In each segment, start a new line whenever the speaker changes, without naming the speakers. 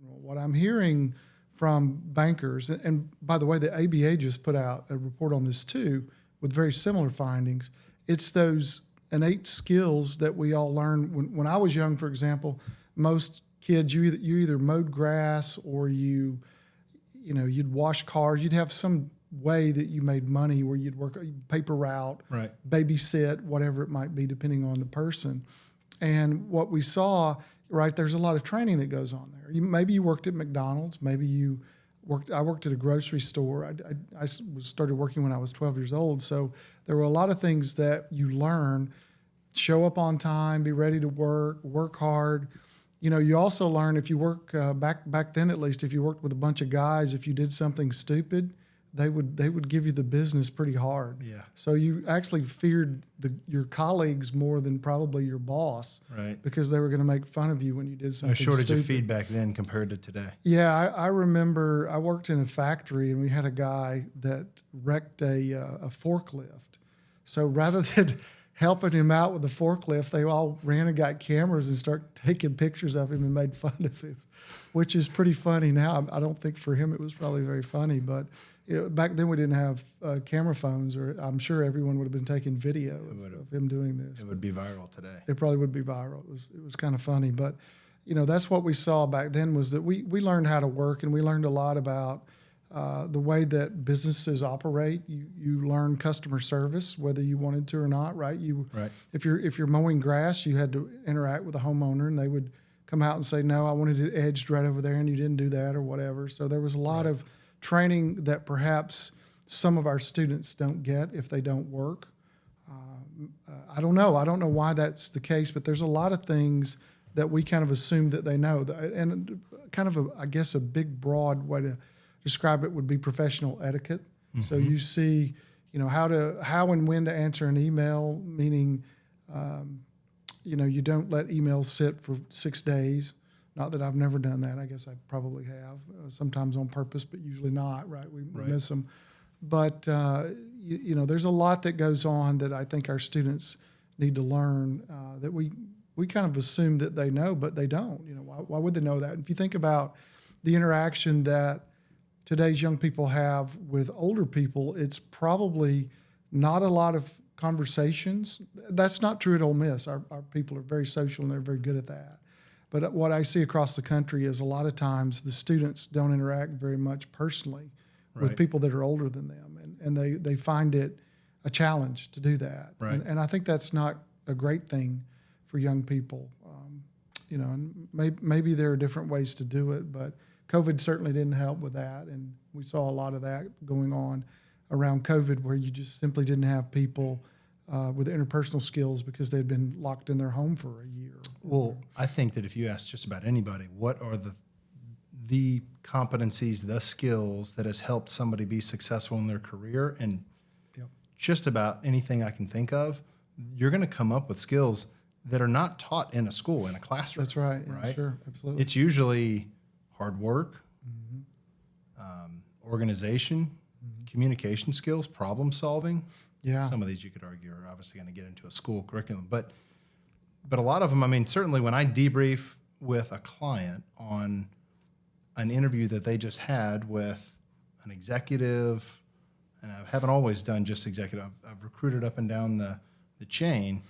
What I'm hearing from bankers, and by the way, the ABA just put out a report on this too with very similar findings. It's those innate skills that we all learn. When I was young, for example, most kids, you either mowed grass or you'd wash cars. You'd have some way that you made money where you'd work paper route,
right,
babysit, whatever it might be, depending on the person. And what we saw, right, there's a lot of training that goes on there. Maybe you worked at McDonald's. Maybe I worked at a grocery store. I started working when I was 12 years old. So there were a lot of things that you learn: show up on time, be ready to work hard. You also learn if you work back then, at least, if you worked with a bunch of guys, if you did something stupid, they would give you the business pretty hard.
Yeah.
So you actually feared your colleagues more than probably your boss,
right?
Because they were going to make fun of you when you did something
A shortage
stupid.
of feedback then compared to today.
Yeah, I remember I worked in a factory and we had a guy that wrecked a forklift. So rather than helping him out with the forklift, they all ran and got cameras and started taking pictures of him and made fun of him, which is pretty funny now. I don't think for him it was probably very funny, but back then we didn't have camera phones, or I'm sure everyone would have been taking video of him doing this.
It would be viral today.
It probably would be viral. It was kind of funny, but that's what we saw back then, was that we learned how to work, and we learned a lot about the way that businesses operate. You learn customer service, whether you wanted to or not, right?
Right.
If you're mowing grass, you had to interact with the homeowner, and they would come out and say, no, I wanted it edged right over there, and you didn't do that or whatever. So there was a lot of training that perhaps some of our students don't get if they don't work. I don't know. I don't know why that's the case, but there's a lot of things that we kind of assume that they know. And kind of, I guess, a big, broad way to describe it would be professional etiquette. Mm-hmm. So you see, how and when to answer an email, meaning, you don't let emails sit for 6 days. Not that I've never done that. I guess I probably have, sometimes on purpose, but usually not, right? We miss them. But, there's a lot that goes on that I think our students need to learn that we kind of assume that they know, but they don't. Why would they know that? If you think about the interaction that today's young people have with older people, it's probably not a lot of conversations. That's not true at Ole Miss. Our people are very social and they're very good at that. But what I see across the country is a lot of times the students don't interact very much personally with people that are older than them. And they find it a challenge to do that.
Right.
And I think that's not a great thing for young people. And maybe there are different ways to do it, but COVID certainly didn't help with that. And we saw a lot of that going on around COVID, where you just simply didn't have people with interpersonal skills because they'd been locked in their home for a year.
Well, I think that if you ask just about anybody, what are the competencies, the skills that has helped somebody be successful in their career, and just about anything I can think of, you're going to come up with skills that are not taught in a school, in a classroom.
That's right. Yeah,
right?
Sure, absolutely.
It's usually hard work, organization, communication skills, problem solving.
Yeah.
Some of these you could argue are obviously going to get into a school curriculum, but a lot of them, I mean, certainly when I debrief with a client on an interview that they just had with an executive, and I haven't always done just executive, I've recruited up and down the chain,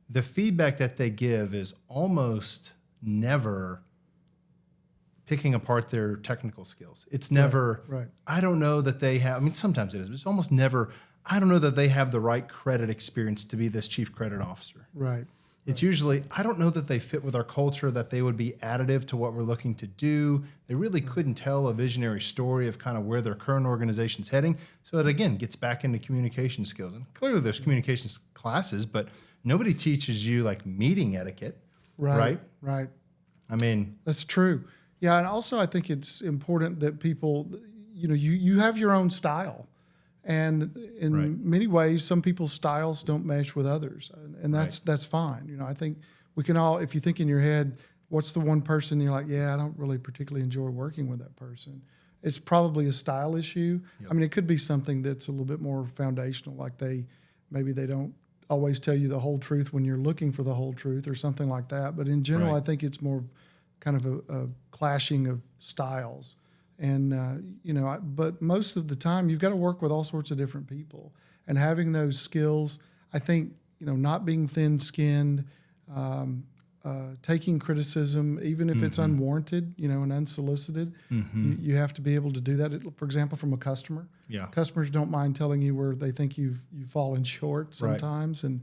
the feedback that they give is almost never picking apart their technical skills. It's never,
right.
I don't know that they have, I mean, sometimes it is, but it's almost never, I don't know that they have the right credit experience to be this chief credit officer.
Right.
It's usually, I don't know that they fit with our culture, that they would be additive to what we're looking to do. They really couldn't tell a visionary story of kind of where their current organization's heading. So it, again, gets back into communication skills. And clearly there's communications classes, but nobody teaches you like meeting etiquette, right?
Right.
I mean.
That's true. Yeah, and also I think it's important that people, you have your own style. And in many ways, some people's styles don't mesh with others, and that's fine. I think we can all, if you think in your head, what's the one person you're like, yeah, I don't really particularly enjoy working with that person. It's probably a style issue. Yep. I mean, it could be something that's a little bit more foundational, like maybe they don't always tell you the whole truth when you're looking for the whole truth or something like that. But in general, I think it's more kind of a clashing of styles. And, but most of the time you've got to work with all sorts of different people, and having those skills, I think, not being thin-skinned, taking criticism, even if it's unwarranted, and unsolicited, you have to be able to do that. For example, from a customer, customers don't mind telling you where they think you've fallen short sometimes. And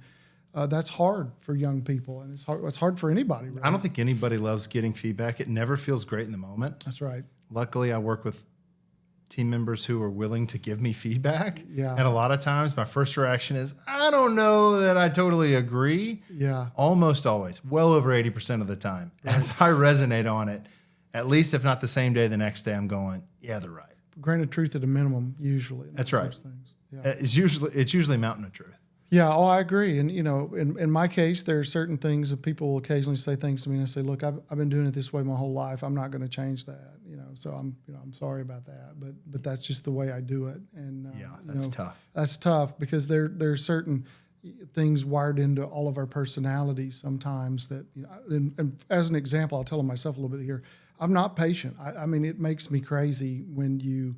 that's hard for young people, and it's hard for anybody. Right?
I don't think anybody loves getting feedback. It never feels great in the moment.
That's right.
Luckily, I work with team members who are willing to give me feedback.
Yeah.
And a lot of times my first reaction is, I don't know that I totally agree.
Yeah.
Almost always, well over 80% of the time. Right. As I resonate on it, at least if not the same day, the next day I'm going, yeah, they're right.
Grain of truth at a minimum, usually.
That's right.
Things. Yeah.
It's usually a mountain of truth.
Yeah, I agree. And, in my case, there are certain things that people will occasionally say things to me, and I say, look, I've been doing it this way my whole life. I'm not going to change that, so I'm sorry about that. But that's just the way I do it. And
that's tough.
That's tough because there are certain things wired into all of our personalities sometimes that, and as an example, I'll tell myself a little bit here. I'm not patient. I mean, it makes me crazy when you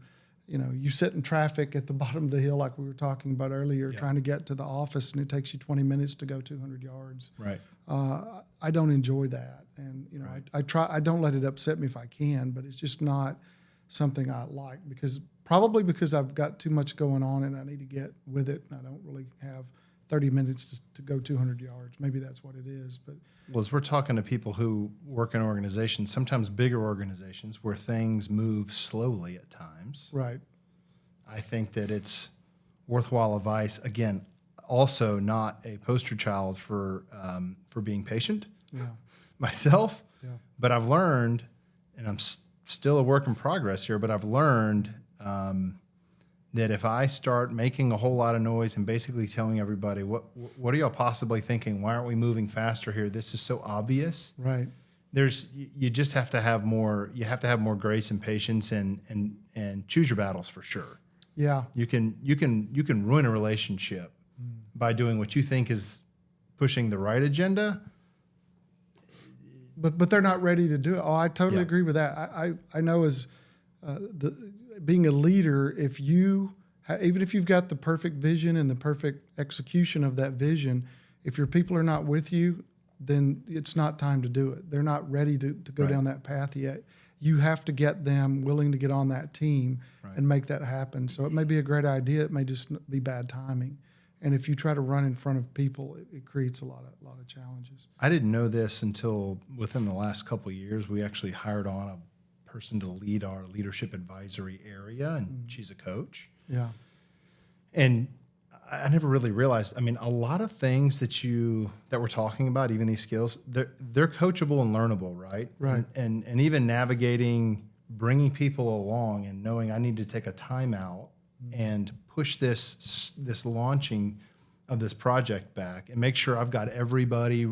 sit in traffic at the bottom of the hill, like we were talking about earlier, trying to get to the office, and it takes you 20 minutes to go 200 yards.
Right.
I don't enjoy that. And, I don't let it upset me if I can, but it's just not something I like probably because I've got too much going on and I need to get with it. And I don't really have 30 minutes to go 200 yards. Maybe that's what it is. But
well, as we're talking to people who work in organizations, sometimes bigger organizations where things move slowly at times.
Right.
I think that it's worthwhile advice. Again, also not a poster child for being patient.
Yeah.
Myself.
Yeah.
But I've learned, and I'm still a work in progress here, but I've learned that if I start making a whole lot of noise and basically telling everybody, what are y'all possibly thinking? Why aren't we moving faster here? This is so obvious.
Right.
You just have to have more. You have to have more grace and patience and choose your battles for sure.
Yeah.
You can ruin a relationship by doing what you think is pushing the right agenda.
But they're not ready to do it. Oh, I totally agree with that. I know as being a leader, even if you've got the perfect vision and the perfect execution of that vision, if your people are not with you, then it's not time to do it. They're not ready to go down that path yet. You have to get them willing to get on that team and make that happen. So it may be a great idea. It may just be bad timing. And if you try to run in front of people, it creates a lot of challenges.
I didn't know this until within the last couple of years. We actually hired on a person to lead our leadership advisory area, and she's a coach.
Yeah.
And I never really realized, I mean, a lot of things that we're talking about, even these skills, they're coachable and learnable, right?
Right.
And even navigating, bringing people along and knowing I need to take a time out and push this launching of this project back and make sure I've got everybody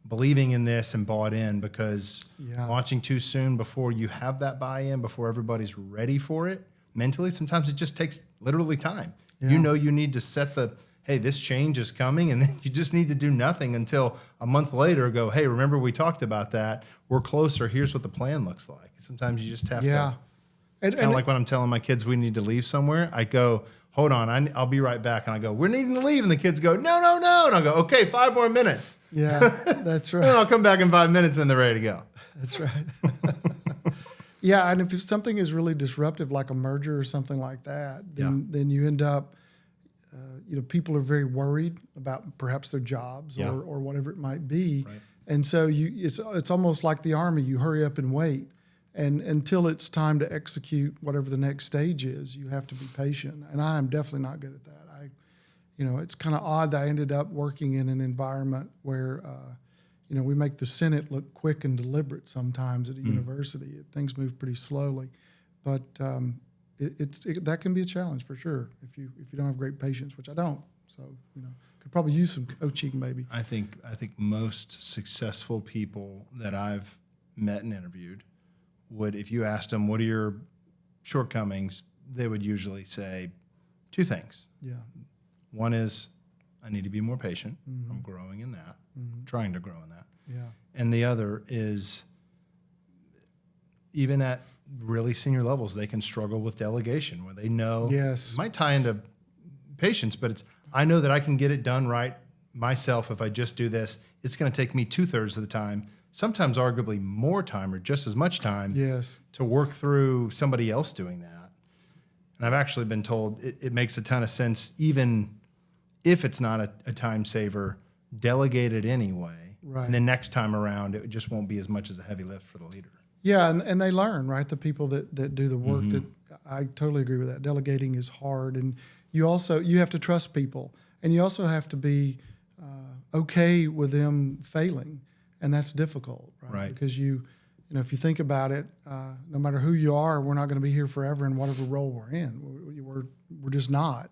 believing in this and bought in, because launching too soon before you have that buy-in, before everybody's ready for it mentally, sometimes it just takes literally time. Yeah. You need to set hey, this change is coming, and then you just need to do nothing until a month later go, hey, remember we talked about that. We're closer. Here's what the plan looks like. Sometimes you just have to. It's kind of like when I'm telling my kids we need to leave somewhere. I go, hold on, I'll be right back. And I go, we're needing to leave. And the kids go, no. And I'll go, okay, 5 more minutes.
Yeah, that's right.
And I'll come back in 5 minutes and they're ready to go.
That's right. Yeah, and if something is really disruptive, like a merger or something like that, then you end up, people are very worried about perhaps their jobs or whatever it might be. Right. And so it's almost like the Army. You hurry up and wait. And until it's time to execute whatever the next stage is, you have to be patient. And I am definitely not good at that. It's kind of odd that I ended up working in an environment where, we make the Senate look quick and deliberate sometimes at a university. Things move pretty slowly, but that can be a challenge for sure if you don't have great patience, which I don't. So could probably use some coaching maybe.
I think most successful people that I've met and interviewed would, if you asked them, what are your shortcomings, they would usually say 2 things.
Yeah.
One is, I need to be more patient. I'm growing in that, trying to grow in that.
Yeah.
And the other is even at really senior levels, they can struggle with delegation where they know
Yes.
it might tie into patience, but I know that I can get it done right myself if I just do this. It's going to take me 2/3 of the time, sometimes arguably more time or just as much time
Yes.
to work through somebody else doing that. And I've actually been told it makes a ton of sense, even if it's not a time saver, delegate it anyway.
Right.
And then next time around, it just won't be as much as a heavy lift for the leader.
Yeah, and they learn, right? The people that do the work.
Mm-hmm.
That I totally agree with that. Delegating is hard, and you have to trust people, and you also have to be okay with them failing, and that's difficult, right?
Right.
Because you know, if you think about it, no matter who you are, we're not going to be here forever in whatever role we're in. We're just not.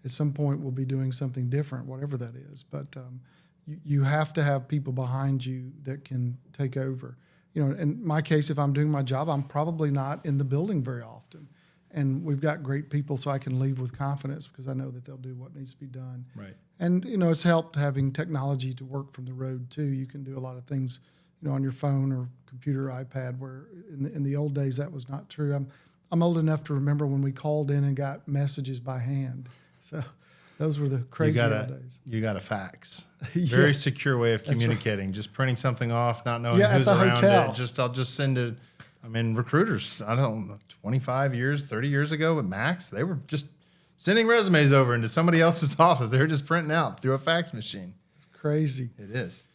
At some point, we'll be doing something different, whatever that is. But you have to have people behind you that can take over. You know, in my case, if I'm doing my job, I'm probably not in the building very often. And we've got great people, so I can leave with confidence because I know that they'll do what needs to be done.
Right.
And, you know, it's helped having technology to work from the road, too. You can do a lot of things, you know, on your phone or computer, iPad, where in the old days that was not true. I'm old enough to remember when we called in and got messages by hand. So those were the crazy old days.
You got a fax.
Yeah.
Very secure way of
That's
communicating. Just printing something off, not knowing
Yeah, at
who's
the
around
hotel.
it. I'll just send it. I mean, recruiters, I don't know, 25 years, 30 years ago with Max, they were just sending resumes over into somebody else's office. They were just printing out through a fax machine.
Crazy.
It is.